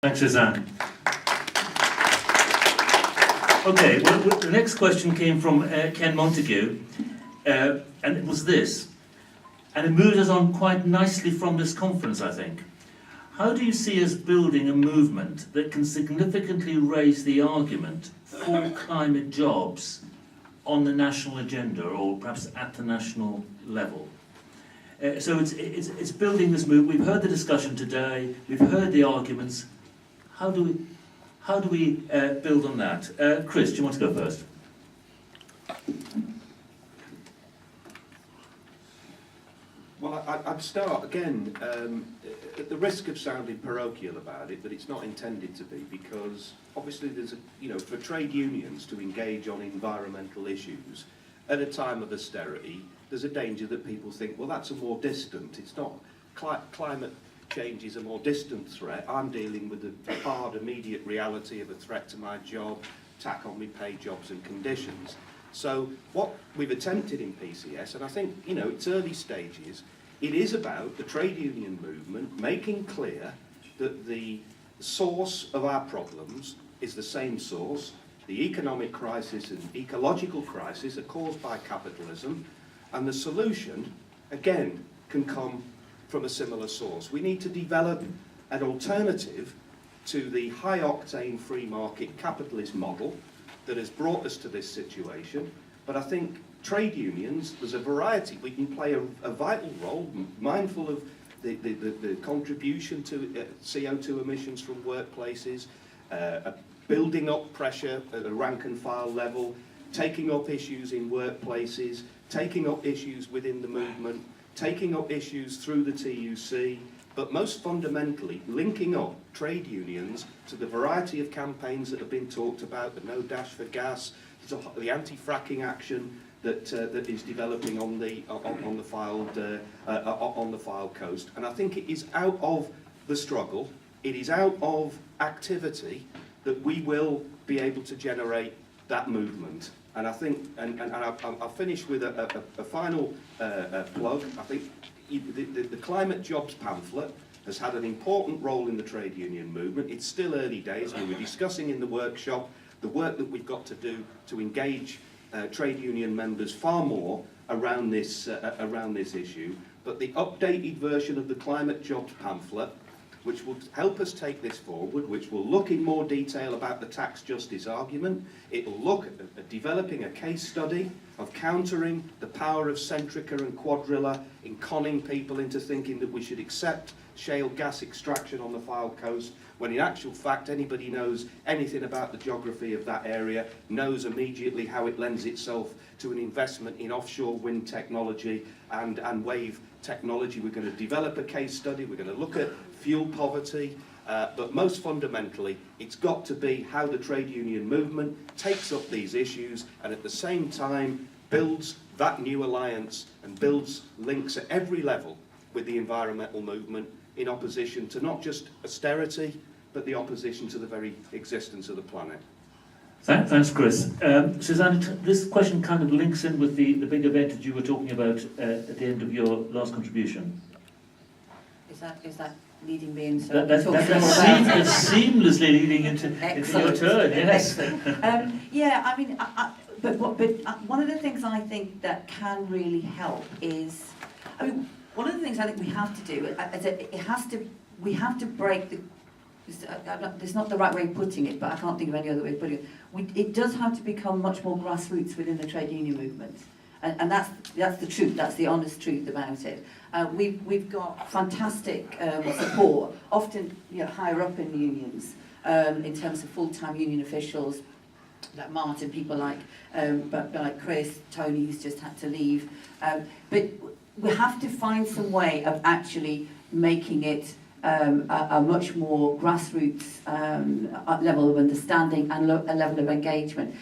Thanks, Suzanne. Okay, well, the next question came from Ken Montague, and it was this, and it moves us on quite nicely from this conference, I think. How do you see us building a movement that can significantly raise the argument for climate jobs on the national agenda, or perhaps at the national level? So it's building this movement. We've heard the discussion today, we've heard the arguments. How do we build on that? Chris, do you want to go first? Well, I'd start again at the risk of sounding parochial about it, but it's not intended to be, because obviously there's for trade unions to engage on environmental issues at a time of austerity, there's a danger that people think, well, that's a more distant. It's not climate change is a more distant threat. I'm dealing with the hard, immediate reality of a threat to my job, attack on my pay, jobs and conditions. So what we've attempted in PCS, and I think, it's early stages, it is about the trade union movement making clear that the source of our problems is the same source. The economic crisis and ecological crisis are caused by capitalism, and the solution, again, can come from a similar source. We need to develop an alternative to the high-octane free market capitalist model that has brought us to this situation. But I think trade unions, there's a variety. We can play a vital role, mindful of the contribution to CO2 emissions from workplaces, building up pressure at a rank and file level, taking up issues in workplaces, taking up issues within the movement, taking up issues through the TUC, but most fundamentally linking up trade unions to the variety of campaigns that have been talked about, the No Dash for Gas, the anti-fracking action that is developing on the filed coast. And I think it is out of the struggle, it is out of activity that we will be able to generate that movement. And I think, and I'll finish with a final plug. I think the climate jobs pamphlet has had an important role in the trade union movement. It's still early days. We were discussing in the workshop the work that we've got to do to engage trade union members far more around this issue. But the updated version of the climate jobs pamphlet, which will help us take this forward, which will look in more detail about the tax justice argument. It will look at developing a case study of countering the power of Centrica and Quadrilla in conning people into thinking that we should accept shale gas extraction on the Fylde coast, when in actual fact anybody knows anything about the geography of that area knows immediately how it lends itself to an investment in offshore wind technology and wave technology. We're going to develop a case study, we're going to look at fuel poverty, but most fundamentally it's got to be how the trade union movement takes up these issues and at the same time builds that new alliance and builds links at every level with the environmental movement in opposition to not just austerity but the opposition to the very existence of the planet. Thanks, Chris. Suzanne, this question kind of links in with the big event that you were talking about at the end of your last contribution. Is that leading me into that's seamlessly leading into your turn, yes. Yeah, I mean, but one of the things I think that can really help is, one of the things I think we have to do is we have to break the. It's not the right way of putting it, but I can't think of any other way of putting it. It does have to become much more grassroots within the trade union movement, and that's the truth. That's the honest truth about it. We've got fantastic support, often higher up in the unions, in terms of full-time union officials, like Martin, people like Chris, Tony, who's just had to leave. But we have to find some way of actually making it a much more grassroots level of understanding and a level of engagement.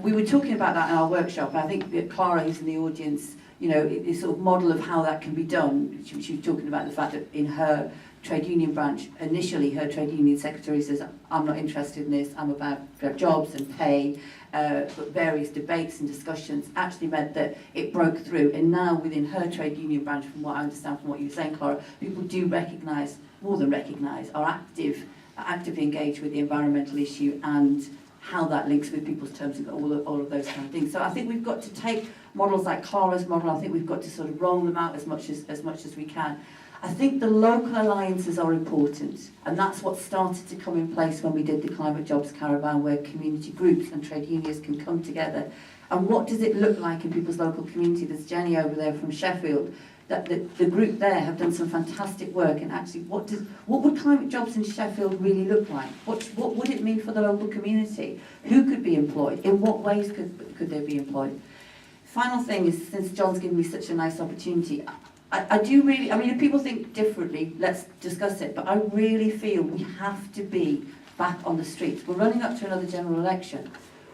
We were talking about that in our workshop, and I think that Clara, who's in the audience, this sort of model of how that can be done. She was talking about the fact that in her trade union branch, initially her trade union secretary says, I'm not interested in this, I'm about jobs and pay, but various debates and discussions actually meant that it broke through, and now within her trade union branch, from what I understand from what you were saying, Clara, people do recognise, more than recognise, are active actively engaged with the environmental issue and how that links with people's terms and all of those kind of things. So I think we've got to take models like Clara's model, I think we've got to sort of roll them out as much as we can. I think the local alliances are important, and that's what started to come in place when we did the Climate Jobs Caravan, where community groups and trade unions can come together. And what does it look like in people's local community? There's Jenny over there from Sheffield. That the group there have done some fantastic work, and actually what would climate jobs in Sheffield really look like? What would it mean for the local community? Who could be employed? In what ways could they be employed? Final thing is, since John's given me such a nice opportunity, I do really, I mean, if people think differently, let's discuss it, but I really feel we have to be back on the streets. We're running up to another general election.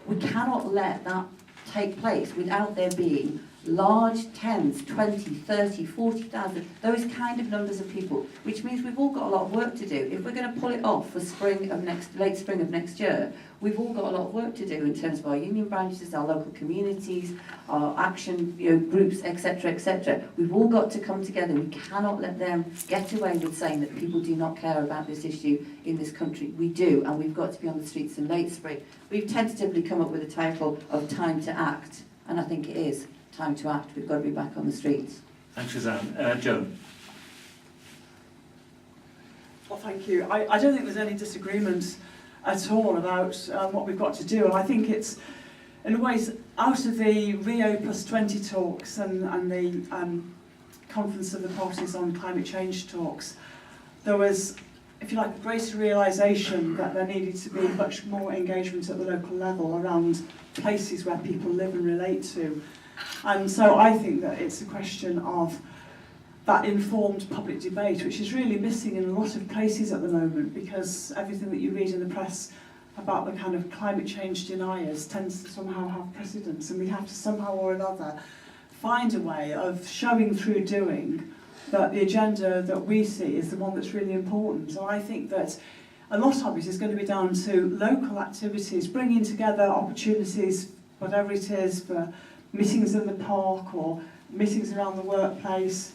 We cannot let that take place without there being large 10s, 20, 30, 40,000, those kind of numbers of people, which means we've all got a lot of work to do. If we're going to pull it off for late spring of next year, we've all got a lot of work to do in terms of our union branches, our local communities, our action groups, etc., etc. We've all got to come together. We cannot let them get away with saying that people do not care about this issue in this country. We do, and we've got to be on the streets in late spring. We've tentatively come up with a title of Time to Act, and I think it is time to act. We've got to be back on the streets. Thanks, Suzanne. Joan. Well, thank you. I don't think there's any disagreement at all about what we've got to do, and I think it's, in ways, out of the Rio +20 talks and the Conference of the Parties on Climate Change talks, there was, if you like, a greater realisation that there needed to be much more engagement at the local level around places where people live and relate to. And so I think that it's a question of that informed public debate, which is really missing in a lot of places at the moment, because everything that you read in the press about the kind of climate change deniers tends to somehow have precedence, and we have to somehow or another find a way of showing through doing that the agenda that we see is the one that's really important. So I think that a lot of it is going to be down to local activities, bringing together opportunities, whatever it is, for meetings in the park or meetings around the workplace,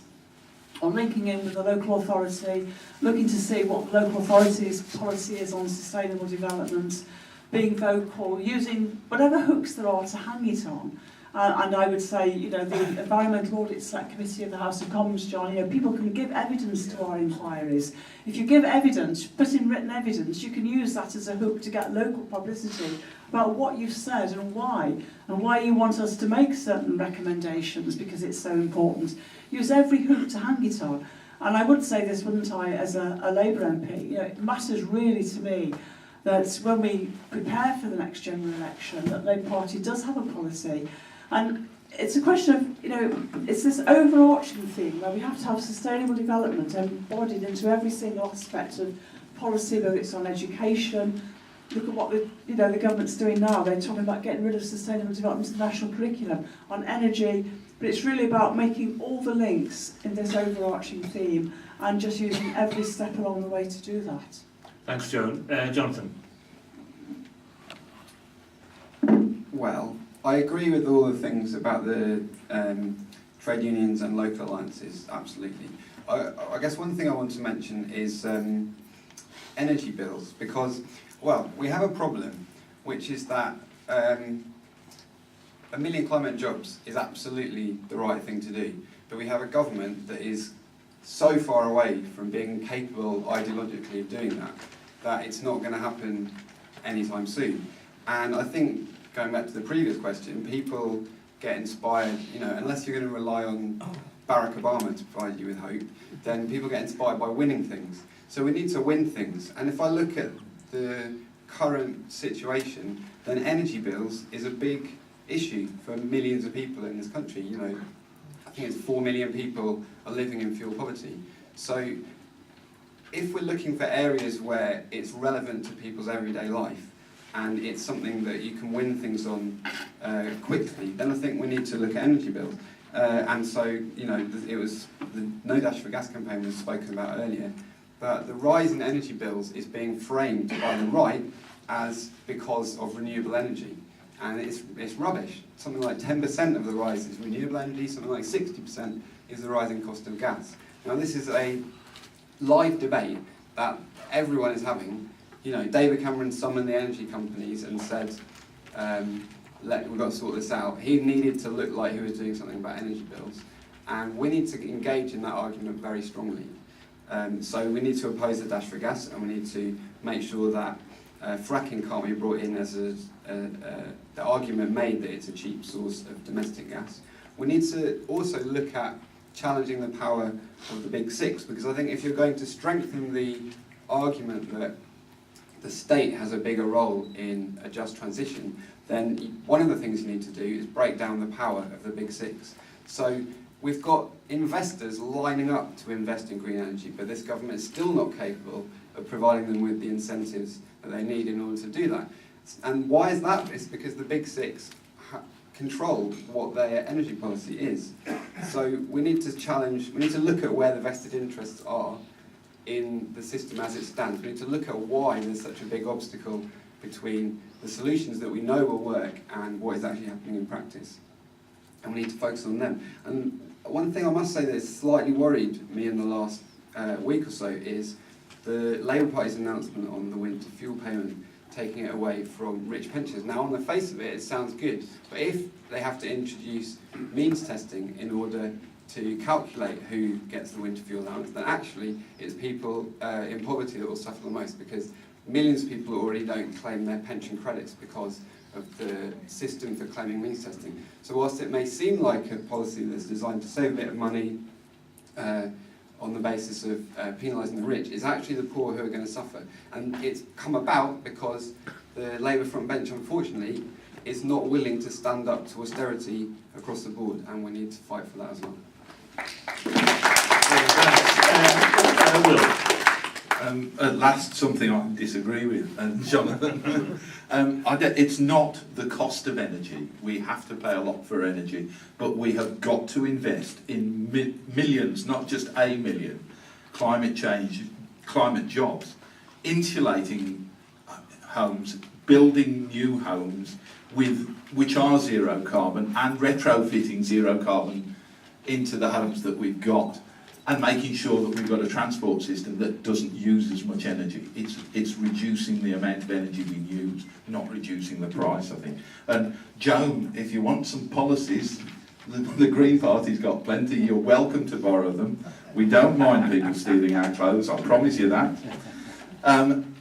or linking in with the local authority, looking to see what the local authority's policy is on sustainable development, being vocal, using whatever hooks there are to hang it on. And I would say, you know, the Environmental Audit Select Committee of the House of Commons, John, you know, people can give evidence to our inquiries. If you give evidence, put in written evidence, you can use that as a hook to get local publicity about what you've said and why you want us to make certain recommendations, because it's so important. Use every hook to hang it on. And I would say this, wouldn't I, as a Labour MP, you know, it matters really to me that when we prepare for the next general election, that the Labour Party does have a policy. And it's a question of, you know, it's this overarching theme where we have to have sustainable development embodied into every single aspect of policy, whether it's on education. Look at what the government's doing now. They're talking about getting rid of sustainable development in the national curriculum, on energy, but it's really about making all the links in this overarching theme and just using every step along the way to do that. Thanks, Joan. Jonathan. Well, I agree with all the things about the trade unions and local alliances, absolutely. I guess one thing I want to mention is energy bills, because, well, we have a problem, which is that 1 million climate jobs is absolutely the right thing to do, but we have a government that is so far away from being capable ideologically of doing that, that it's not going to happen anytime soon. And I think, going back to the previous question, people get inspired, you know, unless you're going to rely on Barack Obama to provide you with hope, then people get inspired by winning things. So we need to win things. And if I look at the current situation, then energy bills is a big issue for millions of people in this country. You know, I think it's 4 million people are living in fuel poverty. So if we're looking for areas where it's relevant to people's everyday life, and it's something that you can win things on quickly, then I think we need to look at energy bills. And so, you know, it was the No Dash for Gas campaign was spoken about earlier, but the rise in energy bills is being framed by the right as because of renewable energy. And it's rubbish. Something like 10% of the rise is renewable energy, something like 60% is the rising cost of gas. Now this is a live debate that everyone is having, David Cameron summoned the energy companies and said, we've got to sort this out. He needed to look like he was doing something about energy bills. And we need to engage in that argument very strongly. So we need to oppose the dash for gas, and we need to make sure that fracking can't be brought in as the argument made that it's a cheap source of domestic gas. We need to also look at challenging the power of the big six, because I think if you're going to strengthen the argument that the state has a bigger role in a just transition, then one of the things you need to do is break down the power of the big six. So we've got investors lining up to invest in green energy, but this government is still not capable of providing them with the incentives that they need in order to do that. And why is that? It's because the big six control what their energy policy is. So we need to look at where the vested interests are in the system as it stands. We need to look at why there's such a big obstacle between the solutions that we know will work and what is actually happening in practice. And we need to focus on them. And one thing I must say that has slightly worried me in the last week or so is the Labour Party's announcement on the winter fuel payment, taking it away from rich pensioners. Now, on the face of it, it sounds good, but if they have to introduce means testing in order to calculate who gets the winter fuel allowance, then actually it's people in poverty that will suffer the most, because millions of people already don't claim their pension credits because of the system for claiming means testing. So whilst it may seem like a policy that's designed to save a bit of money on the basis of penalising the rich, it's actually the poor who are going to suffer. And it's come about because the Labour front bench, unfortunately, is not willing to stand up to austerity across the board, and we need to fight for that as well. Will. At last, something I disagree with, Jonathan. It's not the cost of energy. We have to pay a lot for energy, but we have got to invest in millions, not just a million, climate change, climate jobs, insulating homes, building new homes which are zero carbon, and retrofitting zero carbon into the homes that we've got, and making sure that we've got a transport system that doesn't use as much energy. It's reducing the amount of energy we use, not reducing the price, I think. And Joan, if you want some policies, the Green Party's got plenty. You're welcome to borrow them. We don't mind people stealing our clothes, I promise you that. And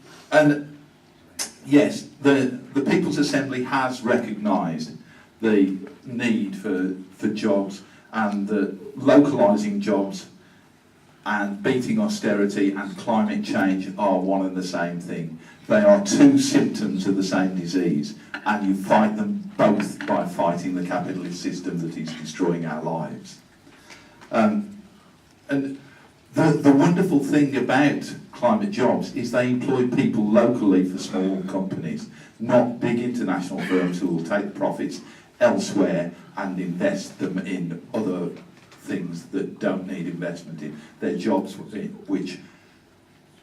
yes, the People's Assembly has recognised the need for jobs, and that localising jobs and beating austerity and climate change are one and the same thing. They are two symptoms of the same disease, and you fight them both by fighting the capitalist system that is destroying our lives. And the wonderful thing about climate jobs is they employ people locally for small companies, not big international firms who will take profits elsewhere and invest them in other things that don't need investment in. They're jobs which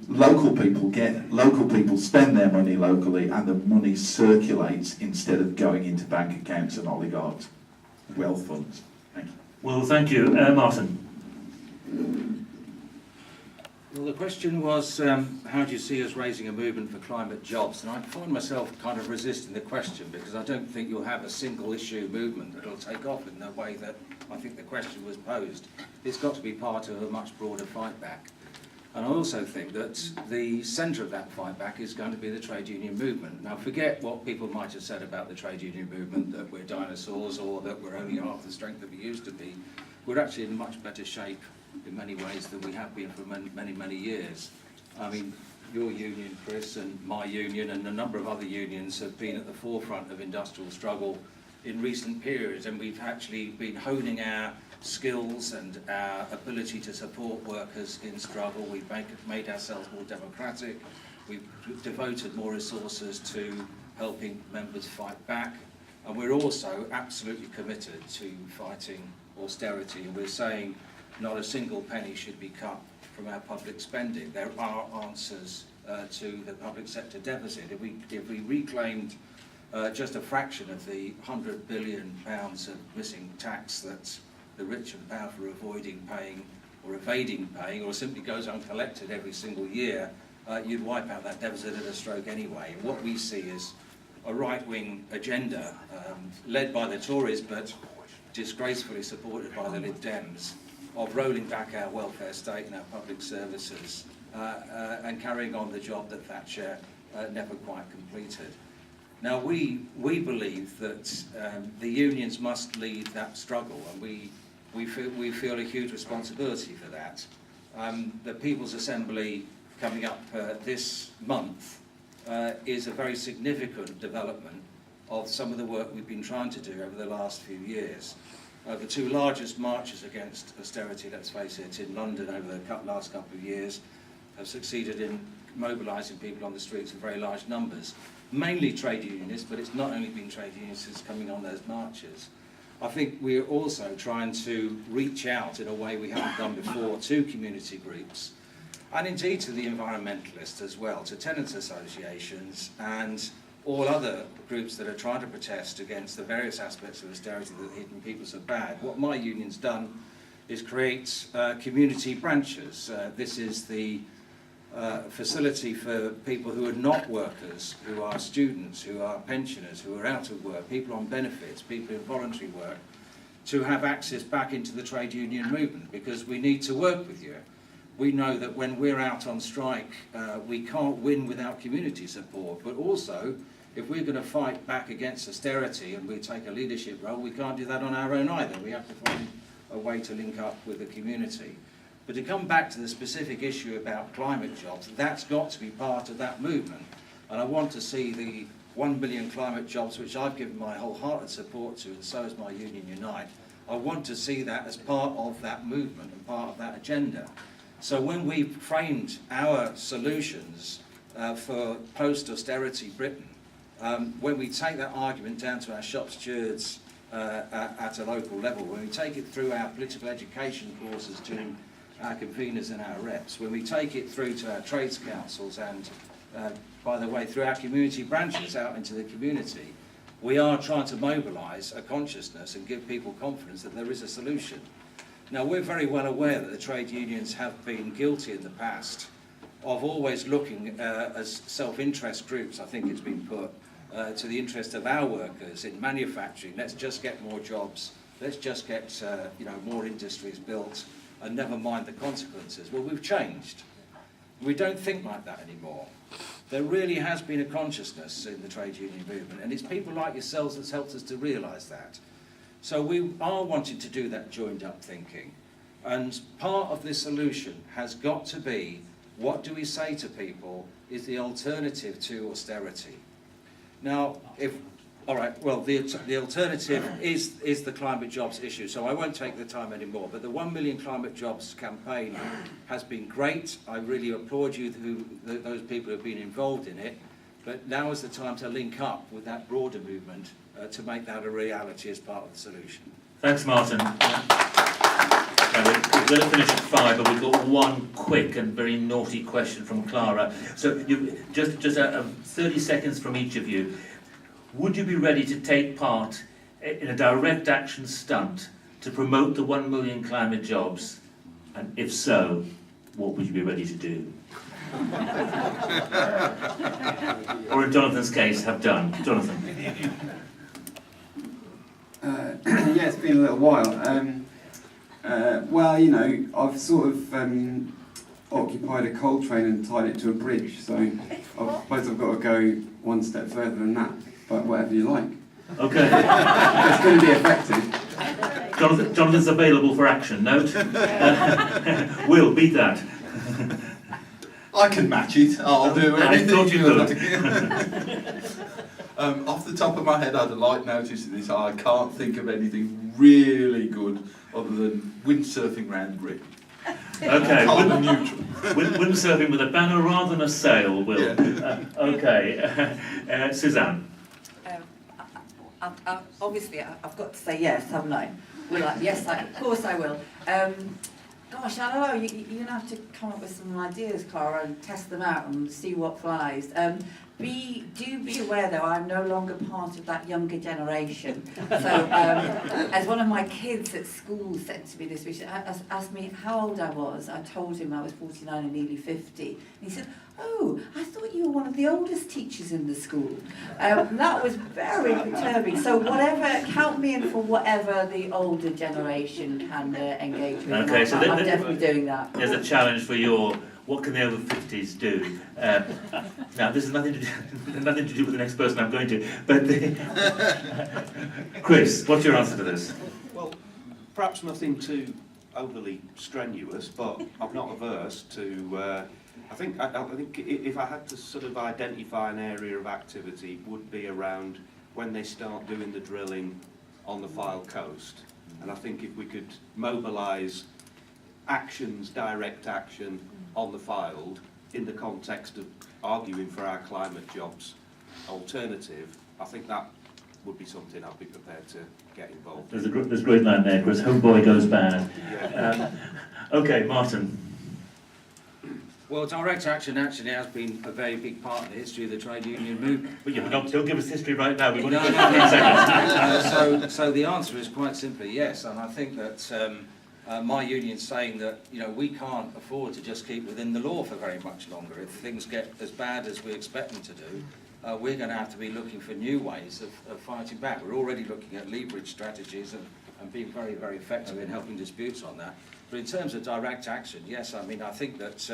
local people get, local people spend their money locally, and the money circulates instead of going into bank accounts and oligarchs' wealth funds. Thank you. Well, thank you. Martin. Well, the question was, how do you see us raising a movement for climate jobs? And I find myself kind of resisting the question, because I don't think you'll have a single issue movement that will take off in the way that I think the question was posed. It's got to be part of a much broader fight back. And I also think that the centre of that fight back is going to be the trade union movement. Now, forget what people might have said about the trade union movement, that we're dinosaurs or that we're only half the strength that we used to be. We're actually in much better shape in many ways than we have been for many, many years. I mean, your union, Chris, and my union, and a number of other unions have been at the forefront of industrial struggle in recent periods, and we've actually been honing our skills and our ability to support workers in struggle. We've made ourselves more democratic. We've devoted more resources to helping members fight back, and we're also absolutely committed to fighting austerity. And we're saying not a single penny should be cut from our public spending. There are answers to the public sector deficit. If we reclaimed just a fraction of the £100 billion of missing tax that the rich and powerful are avoiding paying or evading paying, or simply goes uncollected every single year, you'd wipe out that deficit at a stroke anyway. And what we see is a right-wing agenda led by the Tories but disgracefully supported by the Lib Dems of rolling back our welfare state and our public services and carrying on the job that Thatcher never quite completed. Now we believe that the unions must lead that struggle, and we feel a huge responsibility for that. The People's Assembly coming up this month is a very significant development of some of the work we've been trying to do over the last few years. The two largest marches against austerity, let's face it, in London over the last couple of years have succeeded in mobilising people on the streets in very large numbers, mainly trade unionists, but it's not only been trade unionists coming on those marches. I think we're also trying to reach out in a way we haven't done before to community groups, and indeed to the environmentalists as well, to tenants' associations and all other groups that are trying to protest against the various aspects of austerity that are hitting people so bad. What my union's done is create community branches. This is the facility for people who are not workers, who are students, who are pensioners, who are out of work, people on benefits, people in voluntary work, to have access back into the trade union movement, because we need to work with you. We know that when we're out on strike, we can't win without community support, but also if we're going to fight back against austerity and we take a leadership role, we can't do that on our own either. We have to find a way to link up with the community. But to come back to the specific issue about climate jobs, that's got to be part of that movement. And I want to see the 1 million climate jobs, which I've given my wholehearted support to, and so has my Union Unite. I want to see that as part of that movement and part of that agenda. So when we framed our solutions for post-austerity Britain, when we take that argument down to our shop stewards at a local level, when we take it through our political education courses to our conveners and our reps, when we take it through to our trades councils and, by the way, through our community branches out into the community, we are trying to mobilise a consciousness and give people confidence that there is a solution. Now, we're very well aware that the trade unions have been guilty in the past of always looking as self-interest groups, I think it's been put, to the interest of our workers in manufacturing. Let's just get more jobs, let's just get more industries built, and never mind the consequences. Well, we've changed. We don't think like that anymore. There really has been a consciousness in the trade union movement, and it's people like yourselves that's helped us to realise that. So we are wanting to do that joined up thinking. And part of the solution has got to be, what do we say to people is the alternative to austerity? Now, the alternative is the climate jobs issue, so I won't take the time anymore, but the 1 million climate jobs campaign has been great. I really applaud you, those people who have been involved in it, but now is the time to link up with that broader movement to make that a reality as part of the solution. Thanks, Martin. We've got to finish at 5, but we've got one quick and very naughty question from Clara. So just 30 seconds from each of you. Would you be ready to take part in a direct action stunt to promote the 1 million climate jobs? And if so, what would you be ready to do? Or in Jonathan's case, have done. Jonathan. Yeah, it's been a little while. Well, you know, I've sort of occupied a coal train and tied it to a bridge, so I suppose I've got to go one step further than that, but whatever you like. Okay. It's going to be effective. Jonathan's available for action. Note. Will, beat that. I can match it. I'll do I anything thought you you could. Off the top of my head, I'd like notice this. I can't think of anything really good other than windsurfing round Britain. Okay. Carbon neutral. Windsurfing with a banner rather than a sail, Will. Yeah. Um, Suzanne. Obviously, I've got to say yes, haven't I? Will I? Yes, of course I will. Gosh, I don't know, you're going to have to come up with some ideas, Clara, and test them out and see what flies. Do be aware though, I'm no longer part of that younger generation. So, as one of my kids at school said to me this week, asked me how old I was. I told him I was 49 and nearly 50. And he said, "Oh, I thought you were one of the oldest teachers in the school." That was very perturbing. So whatever, count me in for whatever the older generation can engage with. Okay, so I'm definitely doing that. There's a challenge for your what can the over 50s do? Now, this has nothing to do with the next person I'm going to. But Chris, what's your answer to this? Well, perhaps nothing too overly strenuous, but I'm not averse to. I think if I had to sort of identify an area of activity, it would be around when they start doing the drilling on the Fylde coast. And I think if we could mobilise actions, direct action on the Fylde in the context of arguing for our climate jobs alternative, I think that would be something I'd be prepared to get involved in. There's a great line there, Chris. Homeboy goes bad. Yeah. Okay, Martin. Well, direct action actually has been a very big part of the history of the trade union movement. But yeah, don't give us history right now. We want No, to no, 15 seconds. So the answer is quite simply yes, and I think that my union's saying that we can't afford to just keep within the law for very much longer. If things get as bad as we expect them to do, we're going to have to be looking for new ways of fighting back. We're already looking at leverage strategies and being very, very effective in helping disputes on that. But in terms of direct action, yes, I mean, I think that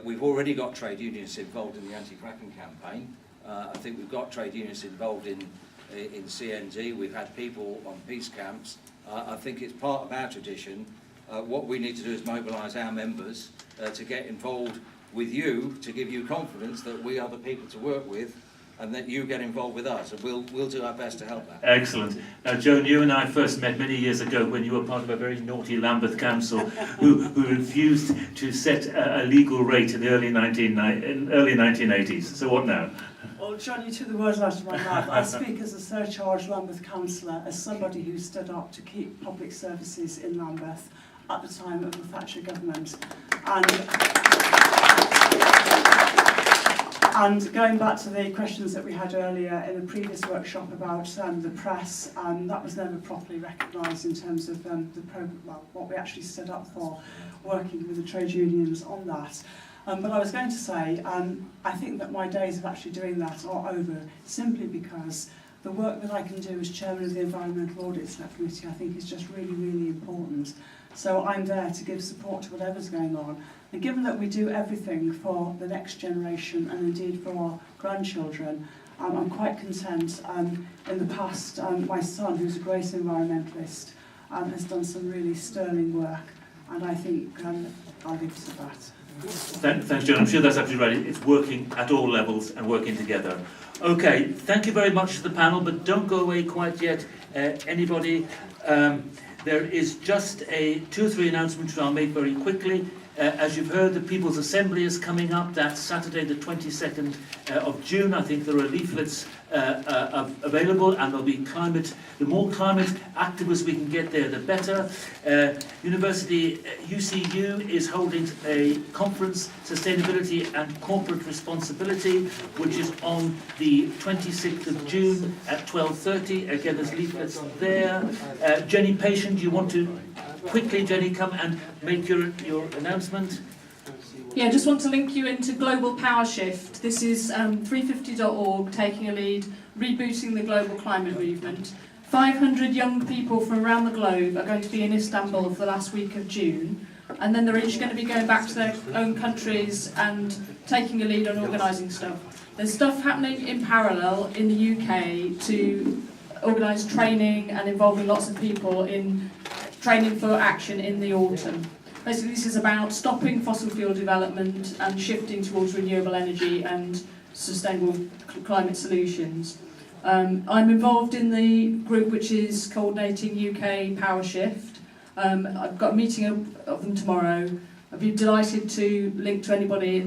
we've already got trade unions involved in the anti-fracking campaign. I think we've got trade unions involved in CND. We've had people on peace camps. I think it's part of our tradition. What we need to do is mobilise our members to get involved with you, to give you confidence that we are the people to work with and that you get involved with us, and we'll do our best to help that. Excellent. Now, Joan, you and I first met many years ago when you were part of a very naughty Lambeth council who refused to set a legal rate in the early 1980s. So what now? Well, John, you took the words out of my mouth. I speak as a surcharged Lambeth councillor, as somebody who stood up to keep public services in Lambeth at the time of the Thatcher government. And going back to the questions that we had earlier in the previous workshop about the press, that was never properly recognised in terms of what we actually stood up for, working with the trade unions on that. But I was going to say, I think that my days of actually doing that are over, simply because the work that I can do as chairman of the Environmental Audit Subcommittee, I think, is just really, really important. So I'm there to give support to whatever's going on. And given that we do everything for the next generation and indeed for our grandchildren, I'm quite content. In the past, my son, who's a great environmentalist, has done some really sterling work, and I think I'll leave it at that. Thanks, Joan. I'm sure that's absolutely right. It's working at all levels and working together. Okay, thank you very much to the panel, but don't go away quite yet. Anybody? There is just 2 or 3 announcements which I'll make very quickly. As you've heard, the People's Assembly is coming up. That's Saturday the 22nd of June. I think there are leaflets available, and there'll be the more climate activists we can get there, the better. University UCU is holding a conference, Sustainability and Corporate Responsibility, which is on the 26th of June at 12:30. Again, there's leaflets there. Jenny Patient, do you want to quickly, Jenny, come and make your announcement? Yeah, just want to link you into Global Power Shift. This is 350.org taking a lead, rebooting the global climate movement. 500 young people from around the globe are going to be in Istanbul for the last week of June, and then they're each going to be going back to their own countries and taking a lead on organising stuff. There's stuff happening in parallel in the UK to organise training and involving lots of people in training for action in the autumn. Basically, this is about stopping fossil fuel development and shifting towards renewable energy and sustainable climate solutions. I'm involved in the group which is coordinating UK Power Shift. I've got a meeting of them tomorrow. I'd be delighted to link to anybody